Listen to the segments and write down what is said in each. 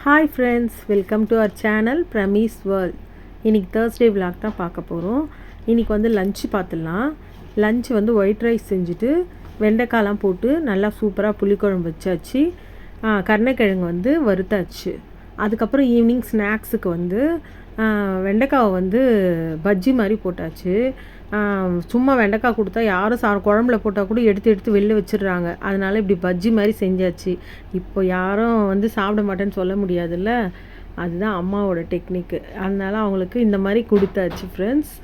Hi friends, welcome to our channel Pramis world. இன்றைக்கி Thursday vlog தான் பார்க்க போகிறோம். இன்றைக்கி வந்து லஞ்சு பார்த்துடலாம். லஞ்ச் வந்து ஒயிட் ரைஸ் செஞ்சுட்டு வெண்டைக்காய்லாம் போட்டு நல்லா சூப்பராக புளிக்குழம்பு வச்சாச்சு. கருணைக்கிழங்கு வந்து வறுத்தாச்சு. அதுக்கப்புறம் ஈவினிங் ஸ்நாக்ஸுக்கு வந்து வெண்டைக்காவை வந்து பஜ்ஜி மாதிரி போட்டாச்சு. சும்மா வெண்டைக்காய் கொடுத்தா யாரும் குழம்புல போட்டால் கூட எடுத்து எடுத்து வெளில வச்சிடுறாங்க. அதனால் இப்படி பஜ்ஜி மாதிரி செஞ்சாச்சு. இப்போ யாரும் வந்து சாப்பிட மாட்டேன்னு சொல்ல முடியாதுல்ல, அதுதான் அம்மாவோட டெக்னிக்கு. அதனால் அவங்களுக்கு இந்த மாதிரி கொடுத்தாச்சு ஃப்ரெண்ட்ஸ்.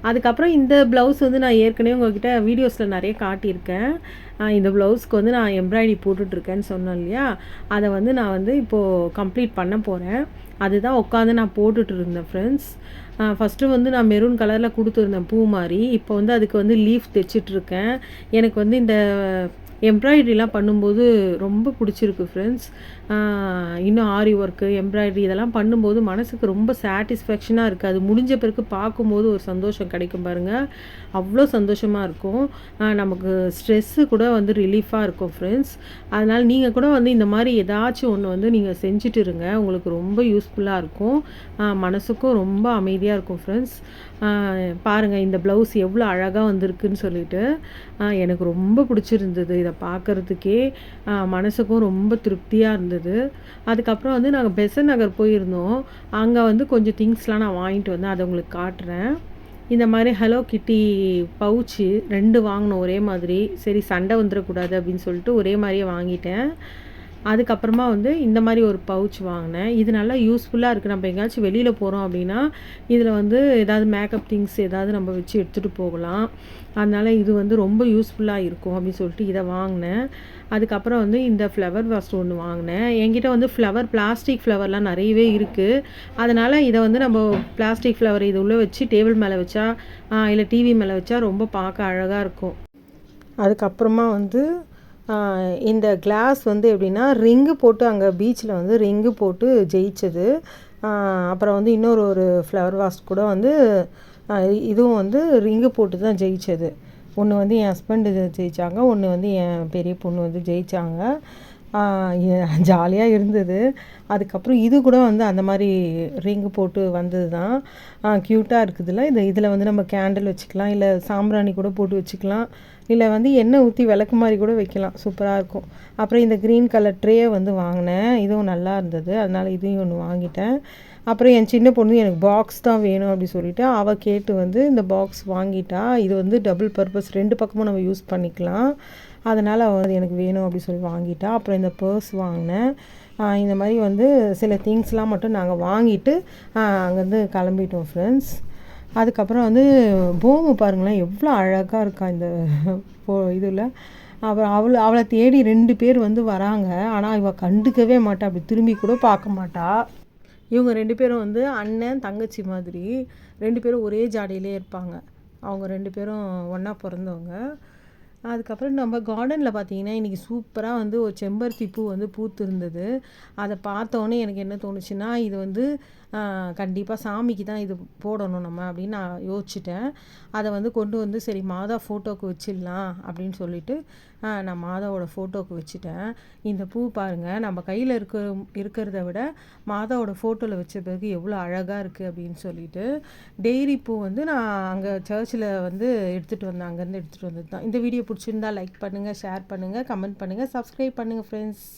அதுக்கப்புறம் இந்த ப்ளவுஸ் வந்து நான் ஏற்கனவே உங்கள்கிட்ட வீடியோஸில் நிறைய காட்டியிருக்கேன். இந்த ப்ளவுஸ்க்கு வந்து நான் எம்ப்ராய்டரி போட்டுட்ருக்கேன்னு சொன்னேன் இல்லையா, அதை வந்து நான் வந்து இப்போது கம்ப்ளீட் பண்ண போகிறேன். அதுதான் உட்காந்து நான் போட்டுட்டு இருந்தேன் ஃப்ரெண்ட்ஸ். ஃபஸ்ட்டு வந்து நான் மெரூன் கலரில் கொடுத்துருந்தேன் பூ மாதிரி. இப்போ வந்து அதுக்கு வந்து லீஃப் தைச்சிட்ருக்கேன். எனக்கு வந்து இந்த எம்ப்ராய்டரிலாம் பண்ணும்போது ரொம்ப பிடிச்சிருக்கு ஃப்ரெண்ட்ஸ். இன்னும் ஆரி ஒர்க்கு, எம்ப்ராய்டரி இதெல்லாம் பண்ணும்போது மனசுக்கு ரொம்ப சாட்டிஸ்ஃபேக்ஷனாக இருக்குது. அது முடிஞ்ச பிறகு பார்க்கும்போது ஒரு சந்தோஷம் கிடைக்கும் பாருங்கள், அவ்வளோ சந்தோஷமாக இருக்கும். நமக்கு ஸ்ட்ரெஸ்ஸு கூட வந்து ரிலீஃபாக இருக்கும் ஃப்ரெண்ட்ஸ். அதனால் நீங்கள் கூட வந்து இந்த மாதிரி ஏதாச்சும் ஒன்று வந்து நீங்கள் செஞ்சுட்டு இருங்க. உங்களுக்கு ரொம்ப யூஸ்ஃபுல்லாக இருக்கும். மனசுக்கும் ரொம்ப அமைதியாக இருக்கும் ஃப்ரெண்ட்ஸ். பாருங்கள் இந்த ப்ளவுஸ் எவ்வளோ அழகாக வந்திருக்குன்னு சொல்லிட்டு எனக்கு ரொம்ப பிடிச்சிருந்தது. இதை பார்க்குறதுக்கே மனசுக்கும் ரொம்ப திருப்தியாக இருந்தது. அதுக்கப்புறம் வந்து நாங்கள் பெசன் நகர் போயிருந்தோம். அங்கே வந்து கொஞ்சம் திங்ஸ்லாம் நான் வாங்கிட்டு வந்தேன், அதை உங்களுக்கு காட்டுறேன். இந்த மாதிரி ஹலோ கிட்டி பவுச்சு 2 வாங்கினோம் ஒரே மாதிரி. சரி சண்டை வந்துடக்கூடாது அப்படின்னு சொல்லிட்டு ஒரே மாதிரியே வாங்கிட்டேன். அதுக்கப்புறமா வந்து இந்த மாதிரி ஒரு பவுச் வாங்கினேன். இது நல்லா யூஸ்ஃபுல்லாக இருக்குது. நம்ம எங்கேயாச்சும் வெளியில் போகிறோம் அப்படின்னா இதில் வந்து ஏதாவது மேக்கப் திங்ஸ் ஏதாவது நம்ம வச்சு எடுத்துகிட்டு போகலாம். அதனால் இது வந்து ரொம்ப யூஸ்ஃபுல்லாக இருக்கும் அப்படின்னு சொல்லிட்டு இதை வாங்கினேன். அதுக்கப்புறம் வந்து இந்த ஃப்ளவர் வாஸ் ஒன்று வாங்கினேன். என்கிட்ட வந்து பிளாஸ்டிக் ஃப்ளவர்லாம் நிறையவே இருக்குது. அதனால் இதை வந்து நம்ம பிளாஸ்டிக் ஃப்ளவர் இது உள்ளே வச்சு டேபிள் மேலே வச்சா இல்லை டிவி மேலே வச்சா ரொம்ப பார்க்க அழகாக இருக்கும். அதுக்கப்புறமா வந்து இந்த கிளாஸ் வந்து எப்படின்னா ரிங்கு போட்டு அங்கே பீச்சில் வந்து ரிங்கு போட்டு ஜெயிச்சது. அப்புறம் வந்து இன்னொரு ஃப்ளவர் வாஸ் கூட வந்து இதுவும் வந்து ரிங்கு போட்டு தான் ஜெயிச்சது. ஒன்று வந்து என் ஹஸ்பண்டு ஜெயித்தாங்க, ஒன்று வந்து என் பெரிய பொண்ணு வந்து ஜெயித்தாங்க. ஜாலியாக இருந்தது. அதுக்கப்புறம் இது கூட வந்து அந்த மாதிரி ரிங்கு போட்டு வந்தது தான். க்யூட்டாக இருக்குதுல்ல. இதில் வந்து நம்ம கேண்டில் வச்சுக்கலாம், இல்லை சாம்பிராணி கூட போட்டு வச்சுக்கலாம், இல்லை வந்து எண்ணெய் ஊற்றி விளக்கு மாதிரி கூட வைக்கலாம். சூப்பராக இருக்கும். அப்புறம் இந்த க்ரீன் கலர் ட்ரே வந்து வாங்கினேன். இதுவும் நல்லா இருந்தது, அதனால் இதையும் ஒன்று வாங்கிட்டேன். அப்புறம் என் சின்ன பொண்ணு எனக்கு பாக்ஸ் தான் வேணும் அப்படி சொல்லிவிட்டு அவள் கேட்டு வந்து இந்த பாக்ஸ் வாங்கிட்டா. இது வந்து டபுள் பர்பஸ், 2 பக்கமும் நம்ம யூஸ் பண்ணிக்கலாம். அதனால் அவள் எனக்கு வேணும் அப்படி சொல்லி வாங்கிட்டா. அப்புறம் இந்த பர்ஸ் வாங்கினேன். இந்த மாதிரி வந்து சில திங்ஸ்லாம் மட்டும் நாங்கள் வாங்கிட்டு அங்கேருந்து கிளம்பிட்டோம் ஃப்ரெண்ட்ஸ். அதுக்கப்புறம் வந்து பூமு பாருங்களேன் எவ்வளோ அழகாக இருக்கா இந்த இதில். அப்புறம் அவளை தேடி 2 பேர் வந்து வராங்க. ஆனால் இவள் கண்டுக்கவே மாட்டா, அப்படி திரும்பி கூட பார்க்க மாட்டா. இவங்க 2 பேரும் வந்து அண்ணன் தங்கச்சி மாதிரி 2 பேரும் ஒரே ஜாடியிலே இருப்பாங்க. அவங்க 2 பேரும் ஒன்றா பிறந்தவங்க. அதுக்கப்புறம் நம்ம கார்டனில் பார்த்தீங்கன்னா இன்றைக்கி சூப்பராக வந்து ஒரு செம்பருத்தி பூ வந்து பூத்து இருந்தது. அதை பார்த்தோன்னே எனக்கு என்ன தோணுச்சுன்னா, இது வந்து கண்டிப்பாக சாமிக்கு தான் இது போடணும் நம்ம அப்படின்னு நான் யோசிச்சிட்டேன். அதை வந்து கொண்டு வந்து சரி மாதா ஃபோட்டோவுக்கு வச்சிடலாம் அப்படின்னு சொல்லிட்டு நான் மாதாவோட ஃபோட்டோவுக்கு வச்சுட்டேன். இந்த பூ பாருங்கள், நம்ம கையில் இருக்கிறத விட மாதாவோட ஃபோட்டோவில் வச்ச பிறகு எவ்வளோ அழகாக இருக்குது அப்படின்னு சொல்லிட்டு. டெய்ரி பூ வந்து நான் அங்கே சர்ச்சில் வந்து எடுத்துகிட்டு வந்தேன், அங்கேருந்து எடுத்துகிட்டு வந்தது தான். இந்த வீடியோ பிடிச்சிருந்தா லைக் பண்ணுங்கள், ஷேர் பண்ணுங்கள், கமெண்ட் பண்ணுங்கள், சப்ஸ்கிரைப் பண்ணுங்கள் ஃப்ரெண்ட்ஸ்.